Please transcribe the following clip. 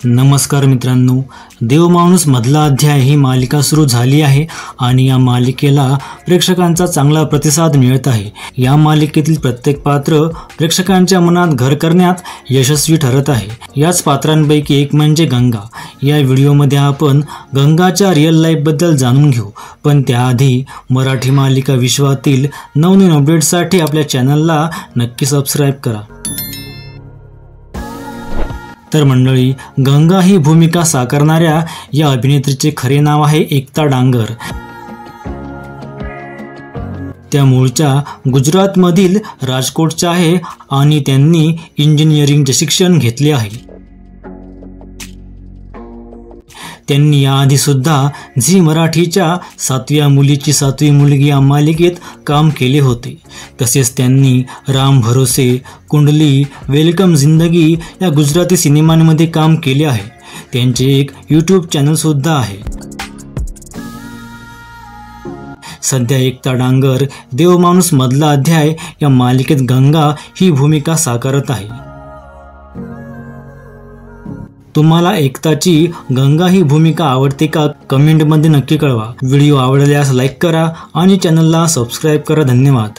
नमस्कार मित्रांनो, देवमाणूस मधला अध्याय ही मालिका सुरू झाली आहे आणि या मालिकेला प्रेक्षकांचा चांगला प्रतिसाद मिळत आहे। या मालिकेतील प्रत्येक पात्र प्रेक्षकांच्या मनात घर करण्यात यशस्वी ठरत आहे। याच पात्रांपैकी एक म्हणजे गंगा। या व्हिडिओमध्ये आपण गंगाच्या रिअल लाईफ बद्दल जाणून घेऊ, पण त्याआधी मराठी मालिका विश्वातील नवनवीन अपडेट्ससाठी आपल्या चॅनलला नक्की सबस्क्राईब करा। तर मंडळी, गंगा ही भूमिका साकारणाऱ्या या अभिनेत्रीचे खरे नाव आहे एकता डांगर। त्या मूळच्या गुजरातमधील राजकोटच्या आहे आणि त्यांनी इंजिनिअरिंगचे शिक्षण घेतले आहे। त्यांनी याआधी सुद्धा झी मराठीच्या 7व्या मुलीची 7वी मुलगी या मालिकेत काम केले होते। तसेच त्यांनी राम भरोसे, कुंडली, वेलकम जिंदगी या गुजराती सिनेमांमध्ये काम केले आहे। त्यांचे एक यूट्यूब चॅनल सुद्धा आहे। सध्या एकता डांगर देवमाणूस मधला अध्याय या मालिकेत गंगा ही भूमिका साकारत आहे। तुम्हाला एकताची गंगा ही भूमिका आवडते का? कमेंटमध्ये नक्की कळवा। व्हिडिओ आवडल्यास लाईक करा आणि चॅनलला सबस्क्राईब करा। धन्यवाद।